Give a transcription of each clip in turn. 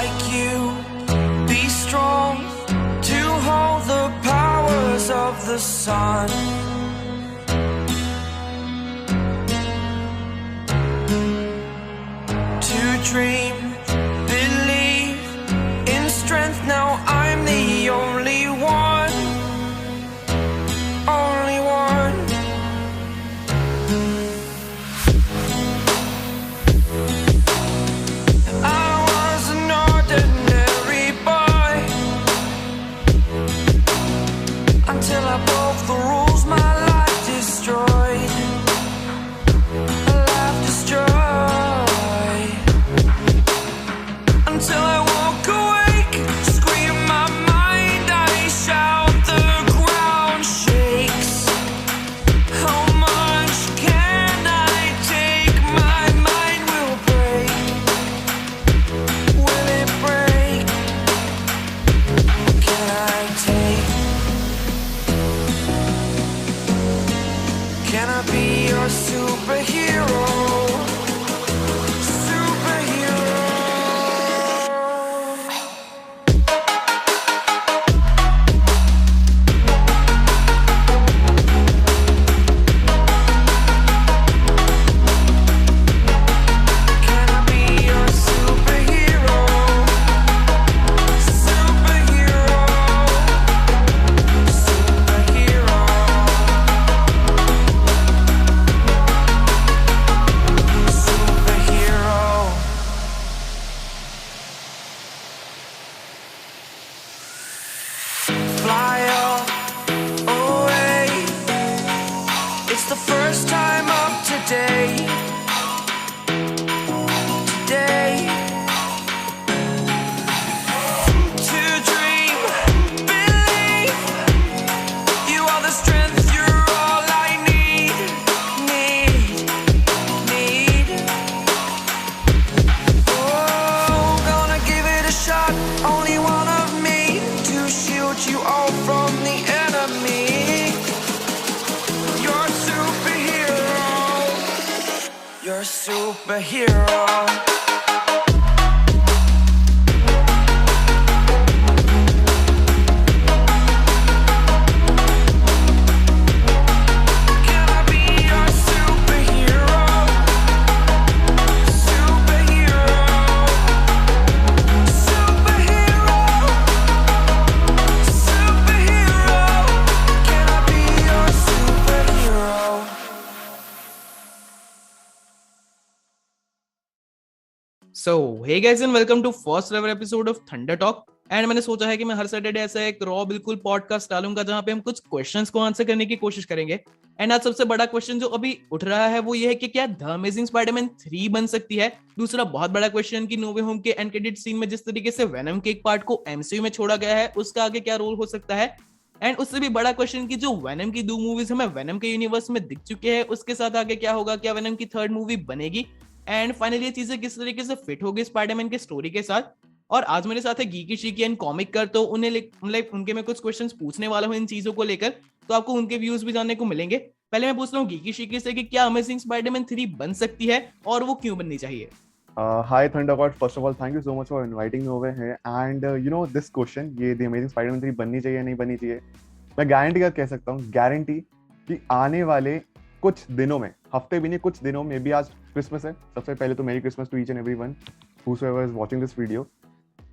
like you, be strong to hold the powers of the sun. To dream, believe in strength, now I'm the only one, only one. I was an ordinary boy until I broke the rules, my life destroyed, a life destroyed. Until I woke awake, scream my mind, I shout, the ground shakes. How much can I take? My mind will break. Will it break? Can I take? Can I be your superhero? Superhero. Can I be your superhero? Superhero. Superhero. Superhero. Fly away. It's the first time of today. Today. To dream, believe. You are the strength, you're all I need. Oh, gonna give it a shot. Only one of me to shield you all from the enemy. You're a superhero. You're a superhero. Can I be your superhero? Superhero. Superhero. Superhero. Can I be your superhero? So hey guys and welcome to first ever episode of Thunder Talk. And मैंने सोचा है कि मैं हर Saturday ऐसा एक raw बिल्कुल podcast डालूंगा जहां पे हम कुछ क्वेश्चंस को आंसर करने की कोशिश करेंगे। एंड आज सबसे बड़ा क्वेश्चन जो अभी उठ रहा है वो ये है कि क्या द अमेजिंग स्पाइडरमैन 3 बन सकती है। दूसरा बहुत बड़ा क्वेश्चन कि नो वे होम के एंड क्रेडिट सीन में जिस तरीके से वेनम के एक पार्ट को एमसीयू में छोड़ा गया है उसका आगे क्या रोल हो सकता है। एंड उससे भी बड़ा क्वेश्चन कि जो वेनम की 2 मूवीज हमें वेनम के यूनिवर्स में दिख चुके हैं उसके साथ आगे क्या होगा, क्या वेनम की 3rd मूवी बनेगी। एंड फाइनली ये चीजें किस तरीके से फिट होगी स्पाइडरमैन के स्टोरी के साथ। और आज मेरे साथ है गीकी शीकी एंड कॉमिक कर, तो उन्हें मतलब उनके मैं कुछ क्वेश्चंस पूछने वाला हूं इन चीजों को लेकर, तो आपको उनके व्यूज भी जानने को मिलेंगे। पहले मैं पूछ रहा हूँ गीकी शीकी से कि क्या अमेजिंग स्पाइडरमैन 3 बन सकती है और वो क्यों बननी चाहिए। Hi Thundergod, first of all thank you so much for inviting me over here and you know this question, ये The Amazing Spider-Man 3 बननी चाहिए नहीं बननी चाहिए, मैं गारंटी का कह सकता हूँ, गारंटी कि आने वाले कुछ दिनों में, हफ्ते भी नहीं कुछ दिनों में, भी आज क्रिसमस है, सबसे पहले तो merry Christmas to each and everyone whosoever is watching this video।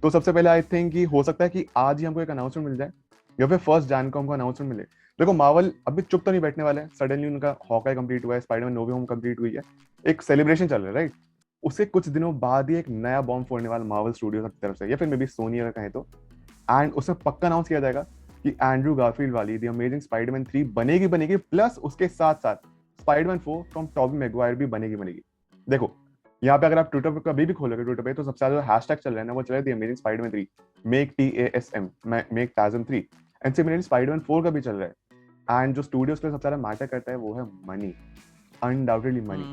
तो सबसे पहले आई थिंक कि हो सकता है कि आज ही हमको एक अनाउंसमेंट मिल जाए या फिर 1 जनवरी को हमको अनाउंसमेंट मिले। देखो मार्वल अभी चुप तो नहीं बैठने वाला है, सडनली उनका हॉकाई कंप्लीट हुआ है, Spiderman no way home complete हुई है, एक सेलिब्रेशन चल रहा है राइट। उसके कुछ दिनों बाद ही एक नया बॉम्ब फोड़ने वाला मार्वल स्टूडियो की तरफ से, या फिर मे बी सोनी अगर कहें तो, एंड उसमें पक्का अनाउंस किया जाएगा कि एंड्रू गारफील्ड वाली द अमेजिंग स्पाइडरमैन 3 बनेगी, प्लस उसके साथ साथ स्पाइडरमैन 4 फ्रॉम टॉबी मैगवायर भी बनेगी। देखो यहाँ पे अगर आप ट्विटर पर कभी भी खोलोगे ट्विटर पे, तो सबसे ज्यादा हैशटैग चल रहा है ना, वो चल रहा है the amazing Spiderman 3, make TASM, make TASM 3, and similarly Spiderman 4 का भी चल रहा है। एंड जो स्टूडियोज पे सबसे ज्यादा मैटर करता है वो है मनी, अनडाउटेडली मनी।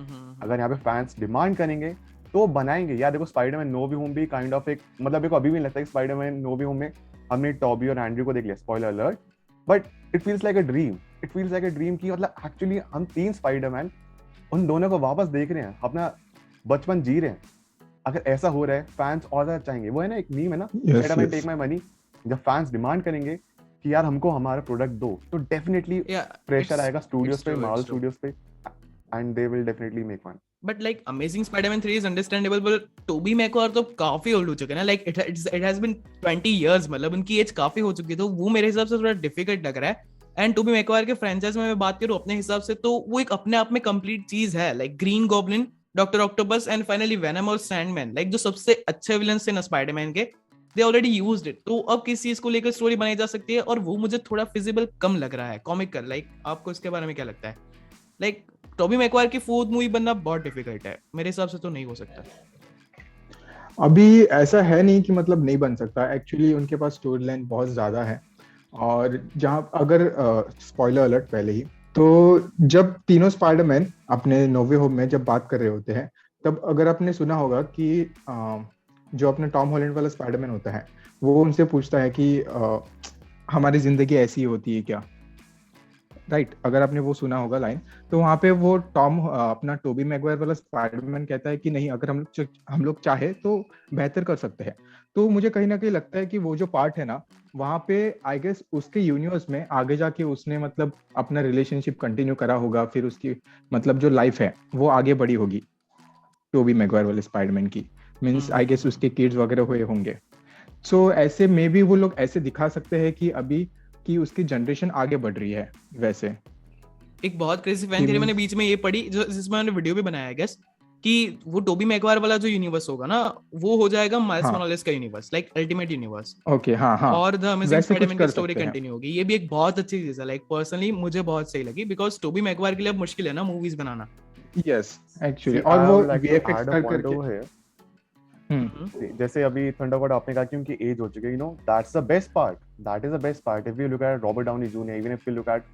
अगर यहाँ पे फैंस डिमांड करेंगे तो बनाएंगे। यार देखो स्पाइडरमैन नो वे होम भी काइंड ऑफ एक, मतलब देखो अभी भी लगता है कि स्पाइडरमैन नो वे होम में हमने टॉबी और एंड्रू को देख लिया, spoiler alert, but it feels like a dream कि मतलब एक्चुअली हम 3 स्पाइडरमैन उन दोनों को वापस देख रहे हैं, अपना बचपन जी रहे हैं। अगर ऐसा हो रहा है फैंस और ज्यादा चाहेंगे। वो है ना एक मीम है ना, Yes, Spiderman take yes. My money. जब फैंस डिमांड करेंगे कि यार हमको हमारा प्रोडक्ट दो, तो डेफिनेटली Yeah, प्रेशर it's आएगा स्टूडियोज it's पे, true, Marvel it's true. Studios पे, and they will definitely make one. But like Amazing Spider-Man 3 is understandable, but Tobey Maguire तो काफी ओल्ड हो चुके हैं ना, like it has been 20 years, मतलब उनकी एज काफी हो चुकी है, तो वो मेरे हिसाब से थोड़ा डिफिकल्ट लग रहा है। एंड टोबी मैगवायर के फ्रेंचाइज में मैं बात करूं अपने हिसाब से, तो वो एक अपने आप में कंप्लीट चीज है, like green goblin, doctor octopus and finally venom और सैंडमैन, लाइक जो सबसे अच्छे विलन्स थे ना स्पाइडरमैन के, दे ऑलरेडी यूज्ड इट। तो अब किस चीज को लेकर स्टोरी बनाई जा सकती है, और वो मुझे थोड़ा फिजिबल कम लग रहा है, कॉमिकल। लाइक आपको इसके बारे में क्या लगता है? लाइक टोबी मैगवायर की फोर्थ मूवी बनना बहुत डिफिकल्ट है मेरे हिसाब से, तो नहीं हो सकता। अभी ऐसा है नहीं कि मतलब नहीं बन सकता, एक्चुअली उनके पास स्टोरी लाइन बहुत ज्यादा है। और जहाँ अगर स्पॉइलर अलर्ट पहले ही, तो जब तीनों स्पाइडरमैन अपने नोवे होम में जब बात कर रहे होते हैं, तब अगर आपने सुना होगा कि जो अपने टॉम हॉलैंड वाला स्पाइडरमैन होता है, वो उनसे पूछता है कि हमारी जिंदगी ऐसी होती है क्या, राइट? अगर आपने वो सुना होगा लाइन, तो वहां पे वो टॉम अपना टोबी मैगवायर वाला स्पाइडरमैन कहता है कि नहीं, अगर हम लोग चाहे तो बेहतर कर सकते हैं। तो मुझे कहीं ना कहीं लगता है कि वो जो पार्ट है ना, वहां पे आई गेस उसके यूनिवर्स में आगे जाके उसने मतलब अपना रिलेशनशिप कंटिन्यू करा होगा, फिर उसकी मतलब जो लाइफ है वो आगे बढ़ी होगी टोबी मैगवायर वाले स्पाइडरमैन की, मींस आई गेस उसके किड्स वगैरह हुए होंगे। सो ऐसे मे बी वो लोग ऐसे दिखा सकते हैं कि अभी कि उसकी जनरेशन आगे बढ़ रही है। वैसे एक बहुत क्रेजी फैन थ्योरी मैंने बीच में ये पढ़ी, जो जिसमें मैंने वीडियो भी बनाया है गेस, कि वो टोबी मैगवायर वाला जो यूनिवर्स होगा ना, वो हो जाएगा माइल्स मोरालेस का universe, like ultimate universe. Okay, हाँ हाँ, और द अमेजिंग वैसे कुछ स्पाइडरमैन की कर स्टोरी सकते हैं। कंटिन्यू होगी। ये भी एक बहुत अच्छी चीज है, लाइक पर्सनली मुझे बहुत सही लगी, बिकॉज टोबी मैगवायर के लिए अब मुश्किल है ना मूवीज बनाना। यस एक्चुअली, See, और I वो would like to VFX add a कर point करके over here. हम्म See, जैसे अभी थंडरबर्ड आपने कहा कि उनकी एज हो चुकी है, that's the best part. That is the best part. If you look at Robert Downey Jr., even if you look at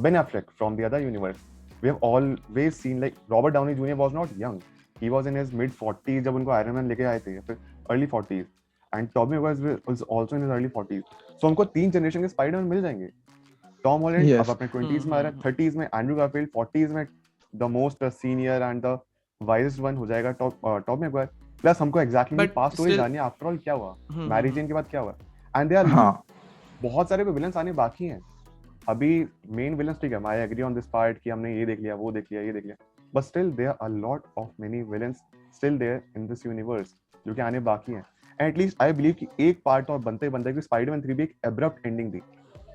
Ben Affleck from the other universe, we have always seen like Robert Downey Jr. was not young. He was in his mid 40s जब उनको iron man लेके आए थे, फिर early 40s. And Tobey Maguire was also in his early 40s. So उनको 3 generation के Spiderman मिल जाएंगे। Tom Holland Yes. अब अपने 20s में आ रहा है, 30s में एंड्रू गारफील्ड, 40s में the most senior and the wisest one हो जाएगा टॉम मैगवायर। प्लस हमको exactly But past story still- जाननी है, आफ्टर ऑल क्या हुआ हम्म, मैरी हम्म। जेन के बाद, क्या हुआ। एंड दे आर हाँ बहुत सारे विलन्स आने बाकी हैं अभी। मेन विलन्स ठीक है, I agree on this part कि हमने ये देख लिया, वो देख लिया, ये देख लिया, but still there are a lot of many villains still there in this universe जो कि आने बाकी हैं। एटलीस्ट आई बिलीव कि एक पार्ट और बनते बनते कि स्पाइडरमैन 3 भी एक एब्रप्ट एंडिंग थी,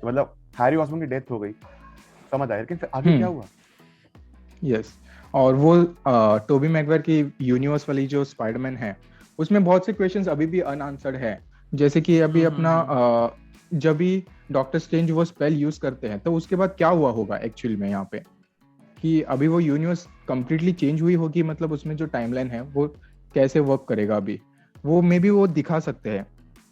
मतलब हैरी ऑसबॉर्न की डेथ हो गई, समझ आया, लेकिन फिर आगे क्या हुआ? यस, और वो टोबी मैगवायर की यूनिवर्स वाली जो स्पाइडरमैन है, उसमें बहुत से क्वेश्चंस अभी भी अनआंसर्ड है। जैसे कि अभी अपना जब भी डॉक्टर स्ट्रेंज वो स्पेल यूज करते हैं, तो उसके बाद क्या हुआ होगा एक्चुअल में यहाँ पे, कि अभी वो यूनिवर्स कंप्लीटली चेंज हुई होगी, मतलब उसमें जो टाइमलाइन है वो कैसे वर्क करेगा अभी, वो मे बी वो दिखा सकते हैं।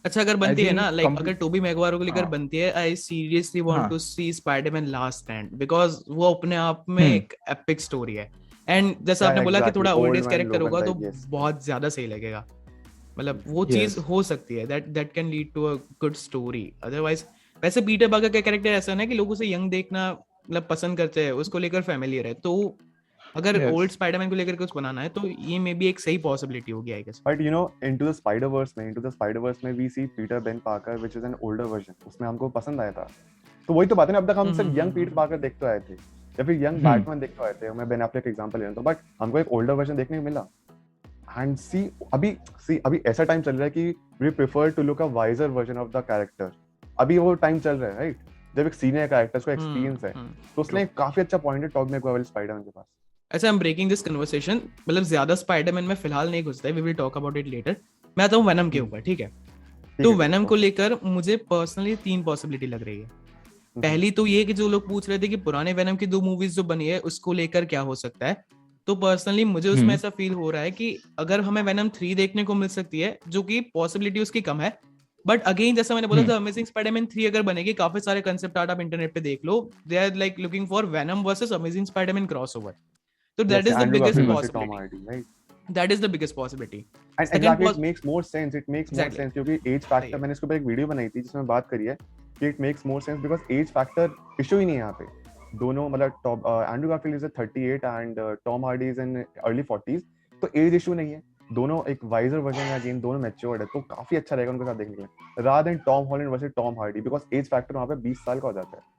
अच्छा अगर बनती As है in ना, लाइक complete- अगर टोबी मैगवायर को लेकर हाँ। बनती है, आई सीरियसली वांट हाँ। To see Spiderman last stand, because वो अपने आप में एक एपिक स्टोरी है। एंड जैसा Yeah, आपने बोला कि exactly. थोड़ा Old old age man character Logan होगा तो type, yes. बहुत ज्यादा सही लगेगा, मतलब वो Yes. चीज हो सकती है, that can lead to a good story. Otherwise वैसे पीटर पार्कर का कैरेक्टर ऐसा है ना कि लोग उसे यंग देखना मतलब पसंद करते हैं, उसको लेकर फैमिलियर है, तो अगर Yes. ओल्ड स्पाइडरमैन को लेकर कुछ बनाना है तो ये मे बी एक सही पॉसिबिलिटी होगी I guess. But into the Spider-Verse में we see Peter Ben Parker, which is an older version. उसमें हमको पसंद आया था। तो वही तो बात है ना, अब तक हम सिर्फ यंग पीटर पार्कर देखते आए थे, या फिर यंग बैटमैन देखते आए थे। मैं बेन एफ्लेक का एग्जांपल ले रहा हूं, बट हमको एक ओल्डर वर्जन देखने को मिला। एंड अभी ऐसा टाइम चल रहा है कि we prefer to look a wiser version of the character. अभी वो टाइम चल रहा है, राइट, जब एक सीनियर कैरेक्टर को एक्सपीरियंस है, तो उसने काफी अच्छा पॉइंट है टॉबी मैगवायर स्पाइडरमैन के पास। अच्छा, I am breaking this conversation, मतलब ज्यादा स्पाइडरमैन में फिलहाल नहीं घुसता है, we will talk about it later. मैं आता हूँ वेनम के ऊपर, ठीक है? तो वेनम को लेकर मुझे पर्सनली 3 पॉसिबिलिटी लग रही है। पहली तो ये कि जो लोग पूछ रहे थे कि पुराने वेनम की 2 मूवीज जो बनी है उसको लेकर क्या हो सकता है, तो पर्सनली मुझे उसमें ऐसा फील हो रहा है कि अगर हमें वेनम 3 देखने को मिल सकती है, जो कि पॉसिबिलिटी उसकी कम है, बट अगेन जैसा मैंने बोला था, अमेजिंग स्पाइडरमैन 3 अगर बनेगी, काफी सारे कंसेप्ट आर्ट आप इंटरनेट पे देख लो, they are like looking for Venom versus amazing Spiderman crossover. So that is the biggest possibility. Right? That is the biggest possibility. And exactly, it makes more sense. It makes more sense क्योंकि age factor, मैंने इसके ऊपर एक video बनाई थी जिसमें बात करी है कि it makes more sense because age factor issue ही नहीं है यहाँ पे। दोनों मतलब Andrew Garfield is 38 and Tom Hardy is in early 40s, तो एज इशू नहीं है। दोनों एक वाइजर वर्जन है, अगेन दोनों मैच्योर्ड है, तो काफी अच्छा रहेगा उनके साथ देखने के लिए, rather than Tom Holland versus Tom Hardy, because age factor वहां पे 20 साल का हो जाता है।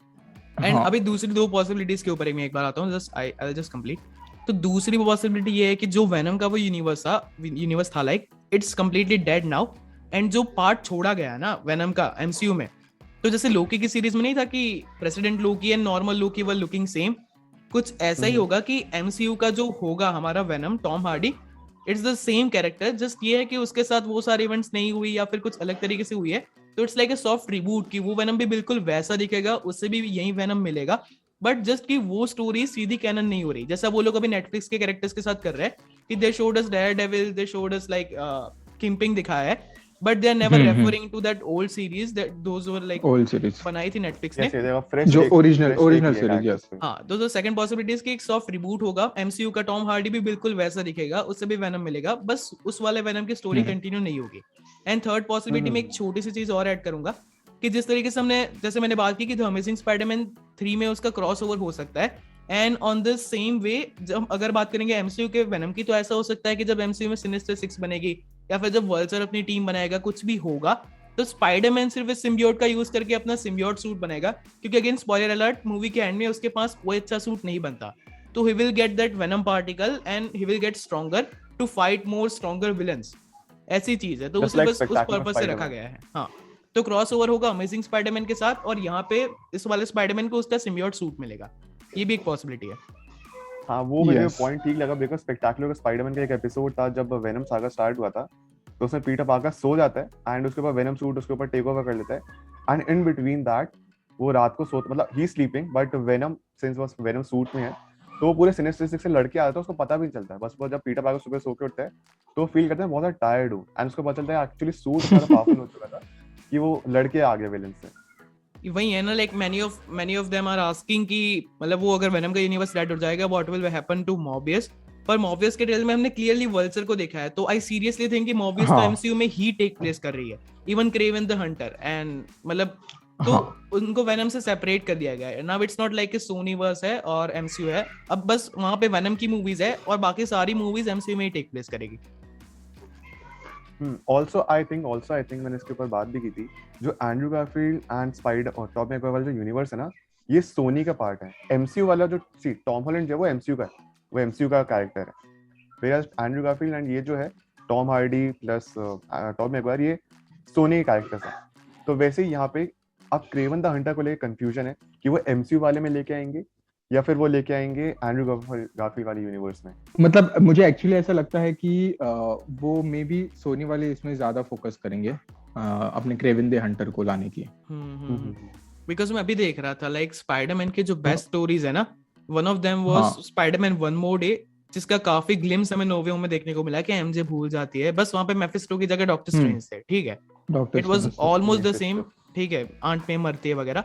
एंड हाँ अभी दूसरी दो पॉसिबिलिटीज के ऊपर एक मैं एक बार आता हूँ, जस्ट आई जस्ट कंप्लीट। तो दूसरी पॉसिबिलिटी ये है कि जो वेनम का वो यूनिवर्स था like it's completely dead now, and जो पार्ट छोड़ा गया है ना वेनम का एमसीयू में, तो जैसे लोकी की सीरीज में नहीं था कि president Loki and normal Loki were looking same, कुछ ऐसा ही होगा कि एमसीयू का जो होगा हमारा venom Tom Hardy, it's the same character, just ये है कि उसके साथ वो सारे इवेंट्स नहीं हुई या फिर कुछ अलग तरीके से हुई है, तो it's like a soft reboot कि वो वेनम भी बिल्कुल वैसा दिखेगा, उससे भी यही वेनम मिलेगा, बट जस्ट कि वो स्टोरी सीधी कैनन नहीं हो रही, जैसा वो लोग अभी नेटफ्लिक्स के कैरेक्टर्स के साथ कर रहे हैं कि they showed us Daredevil, they showed us like Kingpin दिखाया है, but they are never referring to that old series that those were like old series बनाई थी नेटफ्लिक्स ने। Yes, ये देखो, fresh जो take- original fresh take original किया series, गया यस। है। हाँ, तो सेकंड पॉसिबिलिटी है कि एक सॉफ्ट रिबूट होगा, एमसीयू का टॉम हार्डी भी बिल्कुल वैसा दिखेगा, उससे भी वेनम मिलेगा, बस उस वाले वेनम की स्टोरी कंटिन्यू नहीं होगी। एंड थर्ड पॉसिबिलिटी में एक छोटी सी चीज और ऐड करूंगा कि जिस तरीके से हमने जैसे मैंने बात की कि द अमेजिंग स्पाइडरमैन 3 में उसका क्रॉसओवर हो सकता है, and on the same way जब अगर बात करेंगे एमसीयू के वेनम की, तो ऐसा हो सकता है कि जब एमसीयू में सिनिस्टर 6 बनेगी या फिर जब वल्चर अपनी टीम बनाएगा, कुछ भी होगा, तो स्पाइडरमैन सिर्फ इस सिम्बियोट का यूज करके अपना सिम्बियोट सूट बनाएगा, क्योंकि अगेन स्पॉइलर अलर्ट, मूवी के एंड में उसके पास कोई अच्छा सूट नहीं बनता, तो he will get that Venom particle and he will get stronger to fight more stronger villains, ऐसी चीज है, तो Just उसे like बस उस Spectacular पर्पस से रखा Spider-Man. गया है। हाँ, तो क्रॉसओवर होगा अमेजिंग स्पाइडरमैन के साथ, और यहाँ पे इस वाले स्पाइडरमैन को उसका सिम्बियोट सूट मिलेगा, ये भी एक पॉसिबिलिटी है। हाँ, वो मुझे Yes. पॉइंट ठीक लगा, बिकॉज स्पेक्टाकुलर स्पाइडरमैन का एक एपिसोड था जब वेनम सागा स्टार्ट हुआ था, तो उसमें पीटर पार्कर सो जाता है एंड उसके बाद वेनम सूट उसके ऊपर टेक ओवर कर लेता है, एंड इन बिटवीन दैट वो रात को सोता, मतलब ही स्लीपिंग, बट वेनम सिंस वो वेनम सूट में है, तो वो पूरे सिनिस्टर सिक्स से लड़के आता है, उसको पता भी नहीं चलता है, बस वो जब पीटर पार्कर सुबह सो के उठता है तो फील करता है बहुत ज्यादा टायर्ड हूँ, एंड उसको पता चलता है एक्चुअली सूट इतना पावरफुल हो चुका था कि वो लड़के आ गए विलन से। वही है ना, like many of them are asking कि मतलब वो अगर वेनम का यूनिवर्स डेड हो जाएगा, what will happen to Morbius, पर मॉर्बियस के ट्रेलर में हमने क्लियरली वल्चर को देखा है, तो आई सीरियसली थिंक कि मॉर्बियस तो हाँ। एमसीयू में ही टेक प्लेस कर रही है, even Kraven the Hunter, and मतलब तो हाँ। उनको वेनम से सेपरेट कर दिया गया है। नाउ इट्स नॉट लाइक कि सोनी वर्स है और एमसीयू है, अब बस वहां पे वेनम की मूवीज है और बाकी सारी मूवीज एमसीयू में ही टेक प्लेस करेगी। Also I think मैंने इसके ऊपर बात भी की थी, जो एंड्रू गारफील्ड एंड स्पाइडर और टॉम मैकवायर वाला जो यूनिवर्स है ना, ये सोनी का पार्ट है, एमसीयू वाला जो टॉम हॉलैंड जो है वो एमसीयू का है, वो एमसीयू का कैरेक्टर है, फिर एंड्रू गारफील्ड एंड ये जो है Tom Hardy plus Tom Maguire, ये सोनी के कैरेक्टर्स हैं। तो वैसे ही यहाँ पे अब क्रेवन द हंटर को लेकर कंफ्यूजन है कि वो एमसीयू वाले में लेके आएंगे या फिर वो लेके आएंगे एंड्रू गारफील्ड वाले यूनिवर्स में। मतलब मुझे एक्चुअली ऐसा लगता है कि वो मे बी सोनी वाले इसमें ज्यादा फोकस करेंगे अपने क्रेवन द हंटर को लाने की। बिकॉज मैं अभी देख रहा था लाइक स्पाइडरमैन के जो बेस्ट स्टोरीज है ना, one of them was Spiderman one more day, जिसका काफी ग्लिम्स हमें नोवे में देखने को मिला कि एमजे भूल जाती है, बस वहां पे मेफिस्टो की जगह डॉक्टर स्ट्रेंज थे, ठीक है, it was almost the same, ठीक है, आंट में मरती है वगैरह,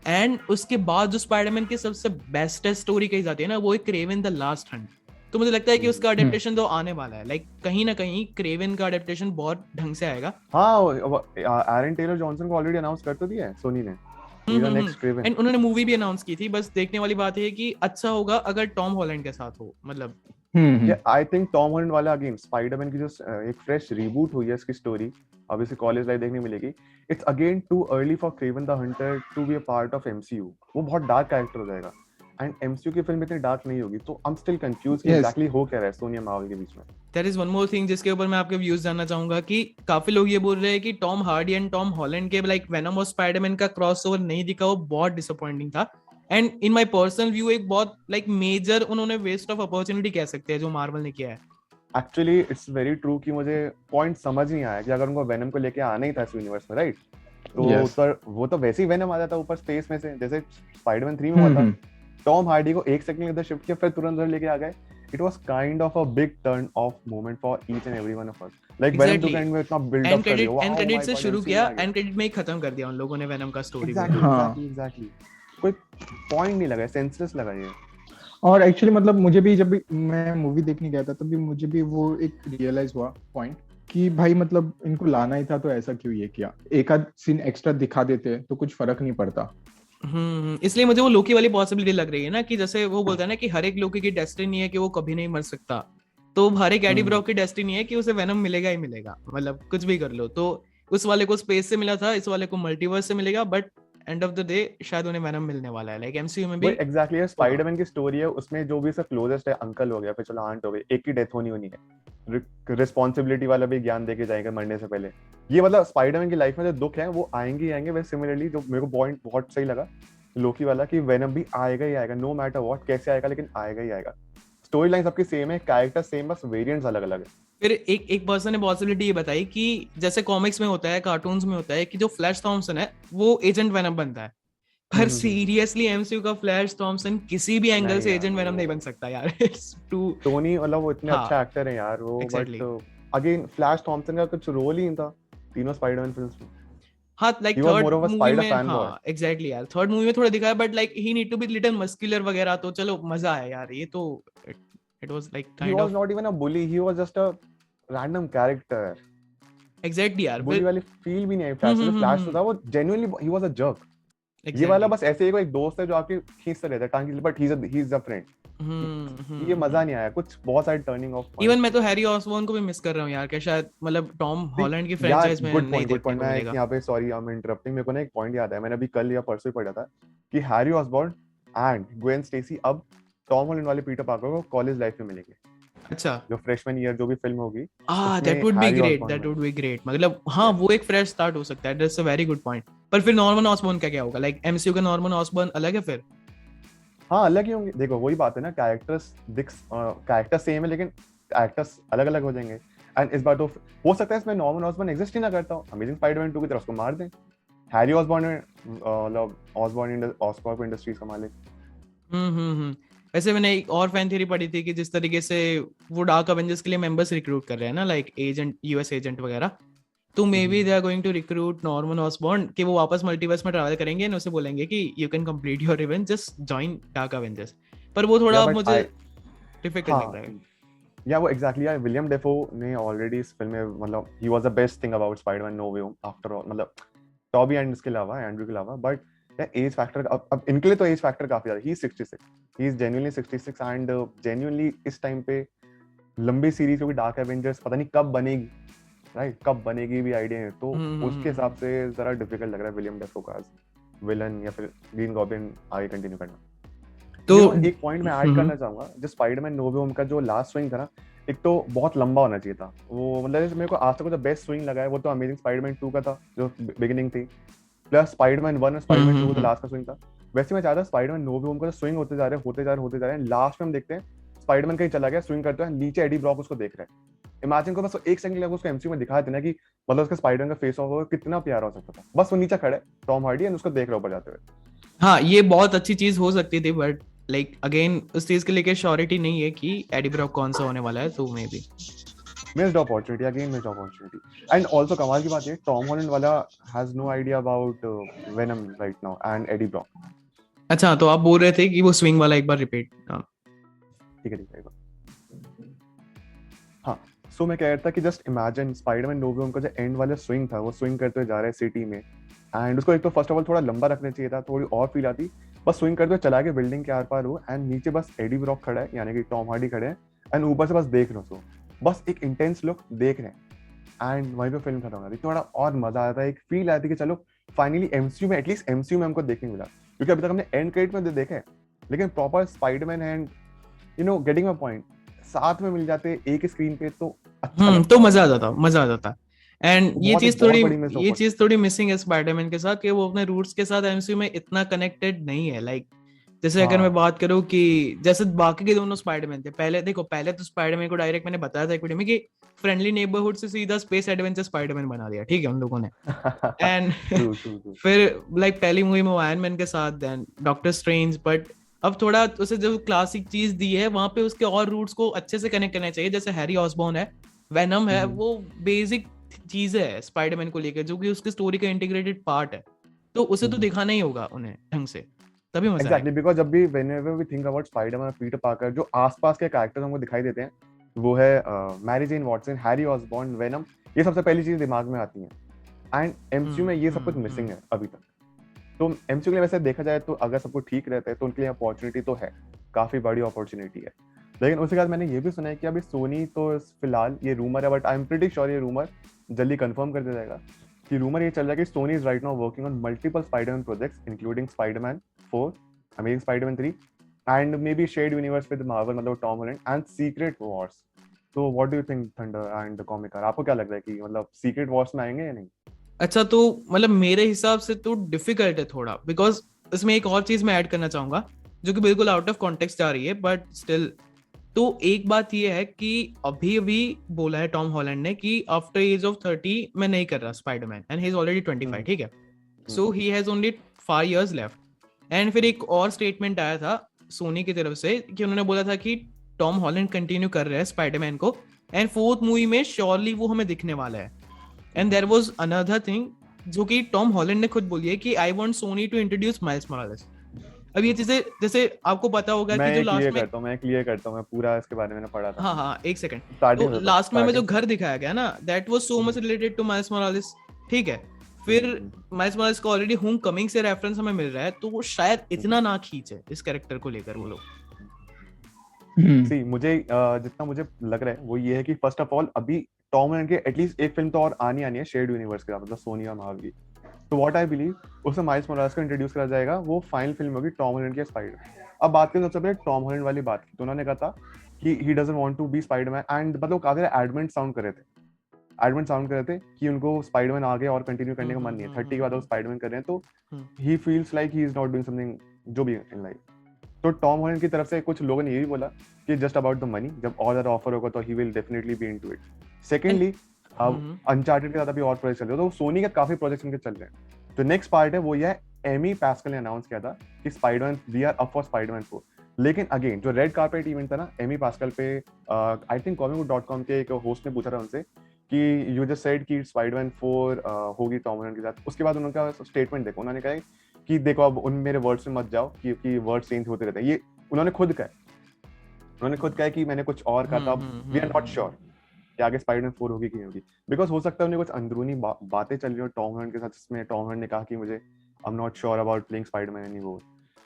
एंड उसके बाद जो स्पाइडरमैन की सबसे बेस्टेस्ट स्टोरी कही जाती है ना, वो है क्रेवन द लास्ट हंट। तो मुझे लगता है कि उसका अडेप्टेशन तो आने वाला है, लाइक कहीं ना कहीं क्रेवन का अडेप्टेशन बहुत ढंग से आएगा। हाँ, एरन टेलर जॉनसन को ऑलरेडी अनाउंस कर तो दिया है सोनी ने, नेक्स्ट क्रेवन, एंड उन्होंने मूवी भी अनाउंस की थी, बस देखने वाली बात है कि अच्छा होगा अगर टॉम हॉलैंड के साथ हो, मतलब आई थिंक टॉम हॉलैंड वाला अगेन स्पाइडरमैन की जो एक फ्रेश रीबूट हुई है इसकी स्टोरी, अब इसे कॉलेज लाइफ देखने मिलेगी, it's again too early for Kraven the Hunter to be a part of MCU, वो बहुत डार्क कैरेक्टर हो जाएगा, एंड एमसीयू की फिल्म इतनी डार्क नहीं होगी, तो आई एम स्टिल कंफ्यूज कि एग्जैक्टली हो क्या रहा है सोनी और मार्वल के बीच में। There is one more thing जिसके ऊपर मैं आपके व्यूज जानना चाहूंगा कि काफी लोग ये बोल रहे हैं कि Tom Hardy and Tom Holland के लाइक वेनम और स्पाइडरमैन का क्रॉसओवर नहीं दिखा, वो बहुत डिसअपॉइंटिंग था, and in my personal view एक बहुत लाइक मेजर उन्होंने वेस्ट ऑफ अपॉर्चुनिटी कह सकते हैं जो मार्वल ने किया है। एक्चुअली इट्स वेरी ट्रू कि मुझे पॉइंट समझ नहीं आया कि अगर उनको वेनम को लेके आना ही था इस यूनिवर्स में, राइट, तो वो तो वैसे ही वेनम आ जाता ऊपर स्पेस में से, जैसे स्पाइडरमैन 3 में हुआ था, टॉम हार्डी को एक सेकंड इधर शिफ्ट किया फिर तुरंत उधर लेके आ गए, it was kind of a big turn off moment for each and every one of us, like Venom two end में इतना बिल्ड अप कर दिया, एंड क्रेडिट से शुरू किया, एंड क्रेडिट में ही खत्म कर दिया उन लोगों ने वेनम का स्टोरी। एग्जैक्टली कोई पॉइंट नहीं लगा, सेंसलेस लगा ये। और एक्चुअली मतलब मुझे भी जब भी मैं मूवी देखने गया था तब भी मुझे भी वो एक रियलाइज हुआ पॉइंट कि भाई मतलब इनको लाना ही था तो ऐसा क्यों ये किया, एक आध सीन एक्स्ट्रा दिखा देते तो कुछ फर्क नहीं पड़ता। इसलिए मुझे वो लोकी वाली पॉसिबिलिटी लग रही है ना कि जैसे वो बोलता है ना कि हर एक लोकी की डेस्टिनी है कि वो कभी नहीं मर सकता, तो हर एक एडी ब्रॉक की डेस्टिनी है कि उसे वेनम मिलेगा ही मिलेगा, मतलब कुछ भी कर लो। तो उस वाले को स्पेस से मिला था, इस वाले को मल्टीवर्स से मिलेगा, but end of the day शायद उन्हें वेनम मिलने वाला है। लाइक एमसीयू में भी वो एग्जैक्टली है, स्पाइडरमैन की स्टोरी है, उसमें जो भी इसका क्लोजेस्ट है, अंकल हो गया, फिर चलो आंट हो गई, एक की डेथ होनी है, रिस्पॉन्सिबिलिटी वाला भी ज्ञान देके जाएंगे मरने से पहले। ये मतलब स्पाइडरमैन की लाइफ में जो दुख है वो आएंगे ही आएंगे। वैसे सिमिलरली जो मेरे को पॉइंट बहुत सही लगा लोकी वाला कि वेनम भी आएगा ही आएगा, नो मैटर व्हाट, कैसे आएगा लेकिन आएगा ही आएगा। स्टोरी लाइन सबकी सेम है, कैरेक्टर सेम, बस वेरिएंट्स अलग अलग है। फिर एक पर्सन ने पॉसिबिलिटी ये बताई कि जैसे कॉमिक्स में होता है, कार्टून्स में होता है कि जो फ्लैश थॉमसन है वो एजेंट वेनम बनता है, पर सीरियसली एमसीयू का फ्लैश थॉमसन किसी भी एंगल से एजेंट वेनम नहीं बन सकता यार। इट्स टू टोनी मतलब वो इतने हाँ, अच्छा एक्टर है यार वो, exactly. But again Flash Thompson का कुछ रोल ही नहीं था तीनों स्पाइडरमैन फिल्म्स में। हाँ like He was third more of a movie Spider में, fanboy. हाँ एग्जैक्टली यार, थर्ड मूवी में थोड़ा दिखाया, but like he need to be little muscular वगैरह, तो चलो मजा आया यार। ये तो it was like He kind was of not even a bully, he was just a random character. Exactly यार। बुली वाली फील भी नहीं आई फ्लैश से। फ्लैश था वो genuinely he was a jerk. ये वाला बस ऐसे ही एक दोस्त है जो आपके खींचता रहता है टांग, but he is a friend. ये मजा नहीं आया, कुछ बहुत सारे टर्निंग ऑफ। इवन मैं तो हैरी ऑसबॉर्न को भी मिस कर रहा हूं यार, कि शायद मतलब टॉम हॉलैंड की फ्रेंचाइज में नहीं देखने को मिलेगा। यहाँ पे सॉरी आई एम इंटरप्टिंग, मेरे को ना एक पॉइंट याद है, मैंने अभी कल या परसों ही पढ़ा था कि Harry Osborn and Gwen Stacy अब टॉम हॉलैंड वाले पीटर पार्कर को कॉलेज लाइफ में मिलेंगे। अच्छा, जो फ्रेशमैन ईयर जो भी फिल्म होगी, that would be great, that would be great. मतलब हाँ, वो एक फ्रेश स्टार्ट हो सकता है, that's a very good point. पर फिर नॉर्मन ऑसबॉर्न का क्या होगा? लाइक एमसीयू का नॉर्मन ऑसबॉर्न अलग है फिर? हाँ अलग ही होंगे। देखो वही बात है ना, कैरेक्टर सेम है लेकिन एक्टर्स अलग अलग हो जाएंगे। एंड इस बार तो हो सकता है इसमें नॉर्मन ऑसबॉर्न एग्जिस्ट ही ना करता हो, अमेजिंग स्पाइडरमैन 2 की तरफ उसको मार दें। हैरी ऑसबॉर्न ऑसबॉर्न इंडस्ट्रीज का मालिक। वैसे मैंने एक और फैन थ्योरी पढ़ी थी कि जिस तरीके से वो डार्क एवेंजर्स के लिए मेंबर्स रिक्रूट कर रहे हैं ना, लाइक एजेंट, यूएस एजेंट वगैरह, तो may be they are going to recruit Norman Osborn कि वो वापस मल्टीवर्स में ट्रैवल करेंगे और उसे बोलेंगे कि you can complete your revenge, just join dark Avengers. पर वो थोड़ा मुझे डिफिकल्ट लग रहा है। या वो एग्जैक्टली यार, विलियम डेफो ने ऑलरेडी इस फिल्म में मतलब he was the best thing about Spiderman no way home after all, मतलब टॉबी एंड इसके अलावा, एंड्रू के अलावा। बट एज फैक्टर अब इनके लिए तो एज फैक्टर काफी ज्यादा, he is 66, he is genuinely 66 and genuinely इस टाइम पे लंबी सीरीज जो कि डार्क एवेंजर्स पता नहीं कब बनेगी, राइट, कब बनेगी भी आइडिया है, तो उसके हिसाब से जरा डिफिकल्ट लग रहा है विलियम डेफो का विलन या फिर ग्रीन गॉब्लिन आगे कंटिन्यू करना। तो एक पॉइंट मैं ऐड करना चाहूंगा, जो स्पाइडरमैन नो वे होम का जो लास्ट स्विंग था ना, एक तो बहुत लंबा होना चाहिए था वो, मतलब मेरे को आज तक जो बेस्ट स्विंग लगा है वो तो अमेजिंग स्पाइडरमैन 2 का था जो बिगिनिंग थी, प्लस स्पाइडरमैन 1 और स्पाइडरमैन 2 का लास्ट का स्विंग था। वैसे मैं चाहता स्पाइडरमैन नो वे होम का स्विंग होते जा रहे हैं, लास्ट में हम देखते हैं स्पाइडरमैन कहीं चला गया स्विंग करते हैं, नीचे एडी ब्रॉक उसको देख रहा है। इमेजिन को बस एक सेकंड लगा उसको एमसीयू में दिखा देना कि मतलब उसका स्पाइडरमैन का फेस ऑफ होगा, कितना प्यारा हो सकता था। बस वो नीचे खड़ा है टॉम हार्डी एंड उसको देख रहा ऊपर जाते हुए। हाँ, ये बहुत अच्छी चीज हो सकती थी, बट लाइक अगेन उस चीज के लिए श्योरिटी नहीं है कि एडी ब्रॉक कौन सा होने वाला है, तो may be missed opportunity. And also कमाल की बात है, टॉम हॉलैंड वाला has no idea about Venom right now and Eddie Brock. अच्छा, तो आप बोल रहे थे कि वो स्विंग वाला एक बार रिपीट। ठीक है। हाँ, सो मैं कह रहा था कि just imagine Spiderman no way home का जो एंड वाला स्विंग था, वो स्विंग करते हुए जा रहा है सिटी में, एंड उसको एक तो फर्स्ट ऑफ ऑल थोड़ा लंबा रखना चाहिए था, थोड़ी और फील आती, बस स्विंग करते हुए चला गया बिल्डिंग के आर पार हो, एंड नीचे बस एडी ब्रॉक खड़ा है यानी कि टॉम हार्डी खड़े हैं, एंड ऊपर से बस देख रहे हो, बस एक इंटेंस लुक देख रहे हैं, एंड वहीं पे फिल्म खत्म हो जाती। थोड़ा और मजा आता है, एक फील आती कि चलो फाइनली एमसीयू में, एटलीस्ट एमसीयू में हमको देखने मिला, क्योंकि अभी तक हमने एंड क्रेडिट में देखा है, लेकिन proper Spiderman and you know getting my point साथ में मिल जाते एक स्क्रीन पे, तो अच्छा तो मजा आ जाता। एंड ये चीज थोड़ी मिसिंग है स्पाइडरमैन के साथ, कि वो अपने रूट्स के साथ एमसीयू में इतना कनेक्टेड नहीं है। लाइक जैसे अगर मैं बात करूं कि जैसे बाकी के दोनों स्पाइडरमैन थे, पहले तो स्पाइडरमैन को डायरेक्ट मैंने बताया था एक वीडियो में कि फ्रेंडली नेबरहुड से सीधा स्पेस एडवेंचर स्पाइडरमैन बना दिया, ठीक है, उन लोगों ने। एंड फिर लाइक पहली मूवी में आयरन मैन के साथ, देन डॉक्टर स्ट्रेंज, बट अब थोड़ा उसे जो क्लासिक चीज दी है वहां पे उसके और रूट्स को अच्छे से कनेक्ट करना चाहिए। जैसे हैरी ऑसबॉर्न है, वेनम है, वो बेसिक चीज है स्पाइडरमैन को लेकर, जो कि उसकी स्टोरी का इंटीग्रेटेड पार्ट है, तो उसे तो दिखाना ही होगा उन्हें ढंग से, तभी मजा आएगा। एग्जैक्टली, बिकॉज़ जब भी whenever we think about Spiderman, Peter Parker, जो आसपास के कैरेक्टर्स हमको दिखाई देते हैं, वो है Mary Jane Watson, Harry Osborn, Venom, ये सबसे पहली चीज दिमाग में आती है। एंड एमसीयू में ये सब कुछ मिसिंग है अभी तक। तो एमसीयू के लिए वैसे देखा जाए तो अगर सब कुछ ठीक रहता है तो उनके लिए अपॉर्चुनिटी तो है, काफी बड़ी अपॉर्चुनिटी है। लेकिन उसके बाद मैंने ये भी सुना है कि अभी सोनी तो फिलहाल ये रूमर है, but I am pretty sure ये रूमर जल्दी कंफर्म कर दिया जाएगा कि रूमर ये चल रहा है कि Sony is right now working on multiple Spiderman projects including Spiderman 4, amazing Spiderman 3 and maybe shared universe with Marvel, मतलब Tom Holland and secret wars. तो what do you think thunder and the comic are, आपको क्या लग रहा है कि मतलब secret Wars में आएंगे या नहीं? अच्छा, तो मतलब मेरे हिसाब से तो डिफिकल्ट है थोड़ा, बिकॉज इसमें एक और चीज मैं ऐड करना चाहूंगा जो कि बिल्कुल आउट ऑफ कॉन्टेक्स्ट जा रही है, बट स्टिल। तो एक बात ये है कि अभी अभी बोला है टॉम हॉलैंड ने कि आफ्टर एज ऑफ 30 मैं नहीं कर रहा Spiderman, and he is already 25, ठीक है। So he has only 5 years left. And फिर एक और स्टेटमेंट आया था सोनी की तरफ से कि उन्होंने बोला था कि टॉम हॉलैंड कंटिन्यू कर रहे हैं स्पाइडरमैन को, एंड 4th मूवी में श्योरली वो हमें दिखने वाला है। And there was another thing जो कि टॉम हॉलैंड ने खुद बोली है कि I want Sony to introduce Miles Morales. अब ये चीजें जैसे आपको पता होगा कि जो लास्ट में मैं क्लियर करता हूँ, मैं पूरा इसके बारे में पढ़ा था। हाँ, एक सेकंड। Starting तो में लास्ट में जो starting घर दिखाया गया ना, that was so much related two miles Morales, ठीक है। फिर माइल्स मोरालेस का ऑलरेडी होम कमिंग से रेफरेंस हमें मिल रहा है, तो वो शायद इतना ना खींचे इस कैरेक्टर को लेकर वो लोग। सी मुझे जितना मुझे लग रहा है वो ये है कि फर्स्ट ऑफ ऑल अभी टॉम हॉलैंड के एटलीस्ट एक फिल्म तो और आनी है शेयर्ड यूनिवर्स के साथ, मतलब सोनी और मार्वल की। तो व्हाट आई बिलीव उसमें माइल्स मोरालेस को इंट्रोड्यूस करा जाएगा, वो फाइनल फिल्म होगी टॉम हॉलैंड की स्पाइडर। अब बात करें सबसे पहले टॉम हॉलैंड वाली बात की, तो उन्होंने कहा था कि he doesn't want to be Spiderman, and मतलब काफी एडमेंट साउंड कर रहे थे कि उनको स्पाइडरमैन आगे और कंटिन्यू करने का मन नहीं है। 30 के बाद वो स्पाइडरमैन कर रहे हैं, तो he feels like he is not doing something जो भी इन लाइफ। तो टॉम हॉलैंड की तरफ से कुछ लोगों ने ये भी बोला कि जस्ट अबाउट द मनी, जब और ज्यादा ऑफर होगा तो he will definitely be into it. Secondly अब अनचार्टेड के साथ अभी और प्रोजेक्ट चल रहे हैं, तो सोनी के काफी प्रोजेक्ट्स इनके चल रहे हैं। तो नेक्स्ट पार्ट है वो ये है, एमी पैस्कल ने अनाउंस किया था कि Spiderman we are up for Spiderman 4। लेकिन अगेन जो रेड कार्पेट इवेंट था ना एमी पैस्कल पे, आई थिंक comicbook.com के एक होस्ट ने पूछा था उनसे कि यू जस्ट सेड कि स्पाइडरमैन 4 होगी टॉम हॉलैंड के साथ। उसके बाद उनका स्टेटमेंट देखो, उन्होंने कहा कि देखो अब उन मेरे वर्ड्स में मत जाओ क्योंकि वर्ड चेंज होते रहते हैं। ये उन्होंने खुद कहा कि मैंने कुछ और कहा था, वी आर नॉट श्योर कि आगे स्पाइडरमैन 4 होगी कि नहीं होगी, बिकॉज हो सकता है उन्हें कुछ अंदरूनी बातें चल रही हो टॉम हॉलैंड के साथ, जिसमें टॉम हॉलैंड ने कहा कि मुझे I am not sure about playing Spiderman anymore.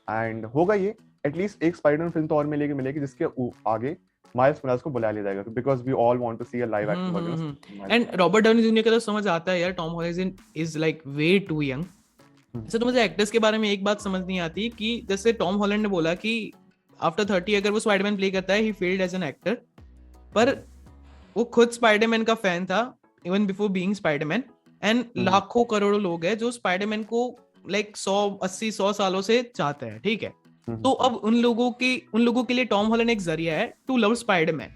And होगा ये एटलीस्ट एक स्पाइडरमैन फिल्म तो और मिलेगी जिसके आगे माइल्स मोरालेस को बुला लिया जाएगा, because we all want to see a live action version. And Robert Downey Junior का तो समझ आता है यार, Tom Holland is like way too young. जैसे तो मुझे एक्टर्स के बारे में एक बात समझ नहीं आती कि जैसे टॉम हॉलैंड ने बोला कि आफ्टर 30 अगर वो स्पाइडरमैन प्ले करता है, he failed as an actor, पर वो खुद स्पाइडरमैन का फैन था even before being Spiderman. And लाखों करोड़ों लोग हैं जो स्पाइडरमैन को लाइक 100 सालों से चाहते हैं, ठीक है। तो अब उन लोगों के लिए टॉम हॉलैंड एक जरिया है टू लव स्पाइडरमैन।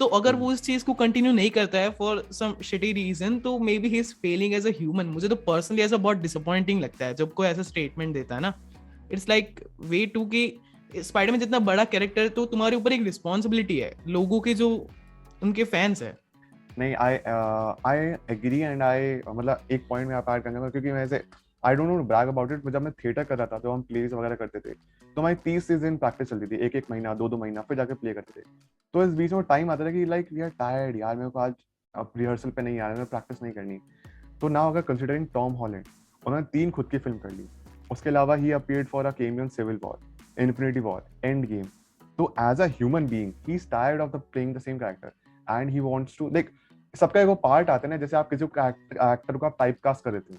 तो अगर वो इस चीज को कंटिन्यू नहीं करता है फॉर सम शिटी रीजन, तो may be he is failing as a human. मुझे तो पर्सनली ऐसा बहुत डिसअपॉइंटिंग लगता है जब कोई ऐसा स्टेटमेंट देता है ना। इट्स लाइक वे टू कि स्पाइडरमैन जितना बड़ा कैरेक्टर, तो तुम्हारे ऊपर एक रिस्पॉन्सिबिलिटी है लोगों के जो उनके फैंस है। नहीं, आई एग्री एंड आई मतलब एक पॉइंट में आप ऐड करना, क्योंकि मैं ऐसे I don't know brag about it, जब मैं थिएटर कर रहा था तो हम प्लेज वगैरह करते थे, तो हमारी 30 दिन प्रैक्टिस चलती थी, एक महीना 2 महीना, फिर जाके प्ले करते थे। तो इस बीच में टाइम आता था कि लाइक वी आर टायर्ड यार, मेरे को आज अब रिहर्सल पे नहीं आ रहा है, प्रैक्टिस नहीं करनी। तो नाउ अगर कंसिडरिंग टॉम हॉलैंड, उन्होंने 3 खुद की फिल्म कर ली, उसके अलावा he appeared for a cameo in civil war, infinity war, endgame. तो as a human being he is tired of the playing the same character and he wants to like, सबका एक वो part आता है ना, जैसे आप किसी एक्टर को आप टाइप कास्ट कर देते हो,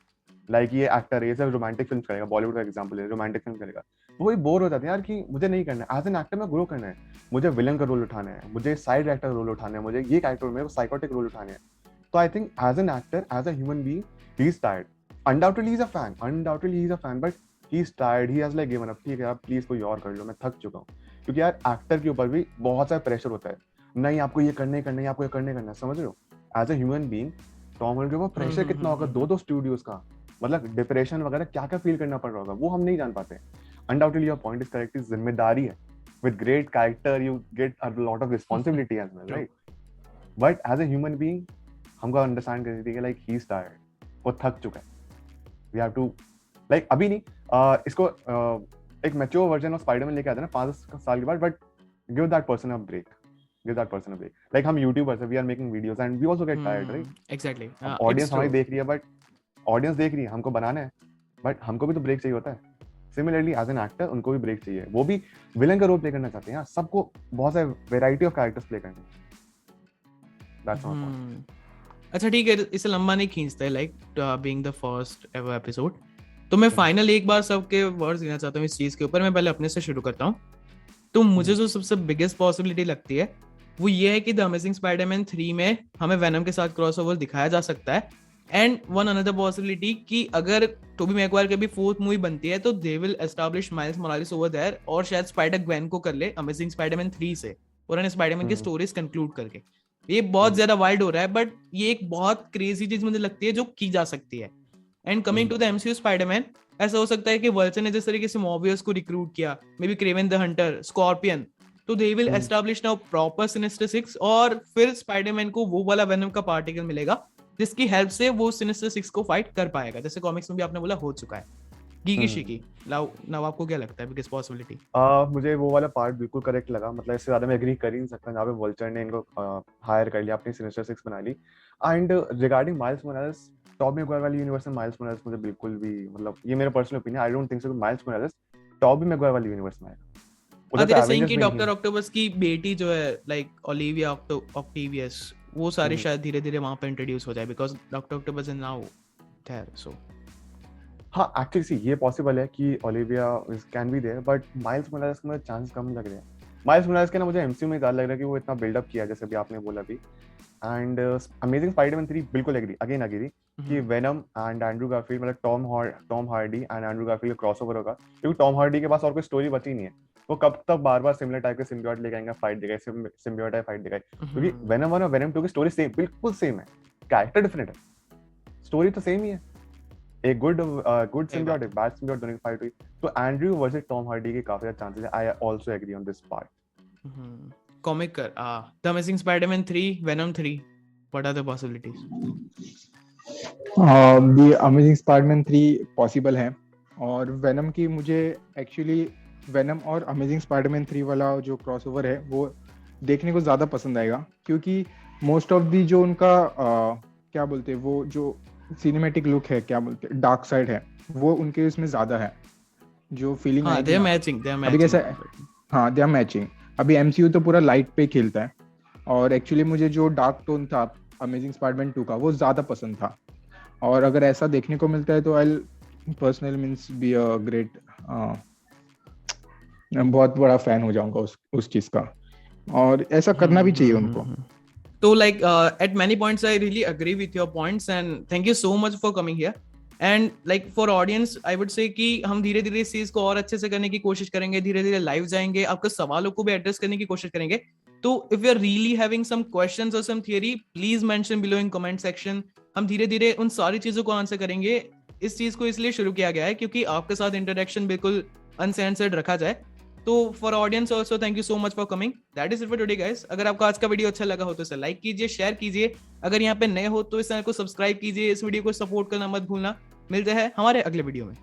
लाइक ये एक्टर है, ये सब रोमांटिक फिल्म करेगा, बॉलीवुड का एग्जांपल है, रोमांटिक फिल्म करेगा, तो वही बोर हो जाते हैं यार कि मुझे नहीं करना है एज एन एक्टर, में ग्रो करना है, मुझे विलन का रोल उठाना है, मुझे साइड एक्टर रोल उठाना है, मुझे ये कैरेक्टर में साइकोटिक रोल उठाने हैं। तो I think as an actor, as a human being, he is tired. Undoubtedly he is a fan, but he is tired, he has like given up, ठीक है आप प्लीज कोई और कर लो, मैं थक चुका हूँ। क्योंकि यार एक्टर के ऊपर भी बहुत सारा प्रेशर होता है, नहीं आपको ये करना है, आपको ये करना है, समझ रहे हो। As a human being Tom Holland के ऊपर प्रेशर कितना होगा, 2 स्टूडियोज का, मतलब डिप्रेशन वगैरह क्या क्या फील करना पड़ रहा होगा, वो हम नहीं जान पाते। Undoubtedly your point is correct, जिम्मेदारी है, with great character you get a lot of responsibility as well, right. But as a human being हमको अंडरस्टैंड करनी चाहिए लाइक ही इज टायर्ड, वो थक चुका है, वी हैव टू लाइक अभी नहीं इसको एक मैच्योर वर्जन ऑफ स्पाइडरमैन लेके आते हैं ना 5 साल के बाद, but give that person a break, like हम YouTubers हैं, we are making videos and we also get tired, right? Exactly. Audience हमारी देख रही है, बट ऑडियंस देख रही है, हमको बनाना है, बट हमको भी तो ब्रेक चाहिए होता है। सिमिलरली एज एन एक्टर उनको भी ब्रेक चाहिए, वो भी विलन का रोल प्ले करना चाहते हैं, सबको बहुत सारे वेराइटी ऑफ कैरेक्टर्स प्ले करने हैं। That's my point. अच्छा ठीक है, इसे लंबा नहीं खींचते, like being the first ever episode, तो मैं फाइनल एक बार सबके वर्ड्स देना चाहता हूँ इस चीज के ऊपर। मैं पहले अपने से शुरू करता हूँ। तो मुझे जो सबसे बिगेस्ट पॉसिबिलिटी लगती है वो ये है कि द अमेजिंग स्पाइडरमैन 3 में हमें वेनम के साथ क्रॉसओवर दिखाया जा सकता है। एंड वन अनदर पॉसिबिलिटी कि अगर टोबी मैगवायर की भी फोर्थ मूवी बनती है तो they will establish Miles Morales over there, और शायद स्पाइडर ग्वेन को कर ले अमेजिंग स्पाइडरमैन 3 से, पुराने स्पाइडरमैन की स्टोरीज कंक्लूड करके। ये बहुत ज्यादा वाइल्ड हो रहा है, बट ये एक बहुत क्रेजी चीज मुझे लगती है जो की जा सकती है। And coming to the MCU Spiderman, ऐसा हो सकता है कि वर्ल्चर ने जिस तरीके से मॉर्बियस को रिक्रूट किया, maybe Kraven the hunter, Scorpion, तो they will establish now proper Sinister 6, और फिर स्पाइडरमैन को वो वाला वेनम का पार्टिकल मिलेगा जिसकी हेल्प से वो सिनिस्टर 6 को फाइट कर पाएगा, जैसे कॉमिक्स में भी आपने बोला हो चुका है। गीगी शिकी, नाउ आपको क्या लगता है बिगेस्ट पॉसिबिलिटी? मुझे वो वाला पार्ट बिल्कुल करेक्ट लगा, मतलब इससे ज्यादा मैं एग्री कर ही नहीं सकता जहाँ पे वल्चर ने इनको हायर कर लिया, अपनी सिनिस्टर 6 बना ली। And regarding Miles Morales, Tobey Maguire वाली यूनिवर्स में माइल्स मोरालेस मुझे बिल्कुल भी, मतलब ये मेरा personal opinion, I don't think so Miles Morales Tobey Maguire वाली यूनिवर्स में आएगा। तेरे सेइंग कि डॉक्टर ऑक्टोपस की बेटी जो है लाइक ओलिविया ऑक्टेवियस, वो सारी शायद धीरे-धीरे वहां पे इंट्रोड्यूस हो जाए, because doctor Octopus is now there. So हाँ, एक्चुअली सी ये पॉसिबल है कि Olivia can be there, but Miles Morales को मुझे चांस कम लग रहे हैं। माइल्स मोरालेस के ना मुझे एमसीयू में ज्यादा लग रहा है कि वो इतना बिल्डअप किया जैसे भी आपने बोला भी। एंड अमेजिंग स्पाइडरमैन 3 बिल्कुल एग्री कि वेनम एंड एंड्रू गारफील्ड, मतलब Tom Hardy and Andrew Garfield का क्रॉसओवर होगा, क्योंकि टॉम हार्डी के पास और कोई स्टोरी बची नहीं है। वो कब तक बार-बार सिमिलर टाइप के सिम्बियोट लेके आएंगे, फाइट दिखाए, सिम्बियोट टाइप फाइट दिखाए, क्योंकि वेनम 1 और वेनम 2 की स्टोरी सेम, बिल्कुल सेम है, कैरेक्टर डिफरेंट है, स्टोरी तो सेम ही है। एक गुड सिम्बियोट, एक बैड सिम्बियोट, दोनों की फाइट हुई। तो एंड्रू वर्सेस टॉम हार्डी के काफी ज्यादा चांसेस है। I also agree on this part. Comic कर the amazing Spiderman 3, Venom 3, what are the possibilities? The amazing Spiderman 3 possible है, और वेनम की मुझे एक्चुअली वेनम और अमेजिंग स्पाइडरमैन 3 वाला जो क्रॉसओवर है वो देखने को ज़्यादा पसंद आएगा, क्योंकि मोस्ट ऑफ दी जो उनका क्या बोलते हैं, वो जो सिनेमैटिक लुक है, क्या बोलते हैं, डार्क साइड है, वो उनके उसमें ज़्यादा है। जो फीलिंग दे आर मैचिंग अभी कैसा है, हाँ दे आर मैचिंग। अभी एमसीयू तो पूरा लाइट पे खेलता है, और एक्चुअली मुझे जो डार्क टोन था अमेजिंग स्पाइडरमैन 2 का वो ज़्यादा पसंद था, और अगर ऐसा देखने को मिलता है तो I personally means be a great, बहुत बड़ा फैन हो जाऊंगा उस चीज का, और ऐसा करना भी चाहिए उनको। तो like at many points I really agree with your points and thank you so much for coming here and like for audience I would say कि हम धीरे धीरे इस चीज को और अच्छे से करने की कोशिश करेंगे, धीरे धीरे लाइव जाएंगे, आपके सवालों को भी एड्रेस करने की कोशिश करेंगे। तो if you are really having some questions or some theory please mention below in comment section। हम धीरे धीरे उन सारी चीजों को आंसर करेंगे। इस चीज को इसलिए शुरू किया गया है क्योंकि आपके साथ इंटरेक्शन बिल्कुल अनसेंसर्ड रखा जाए। तो for audience also thank you so much for coming. That is it for today guys. अगर आपको आज का वीडियो अच्छा लगा हो तो इसे लाइक कीजिए, शेयर कीजिए, अगर यहाँ पे नए हो तो इस चैनल को सब्सक्राइब कीजिए, इस वीडियो को सपोर्ट करना मत भूलना। मिलते हैं हमारे अगले वीडियो में।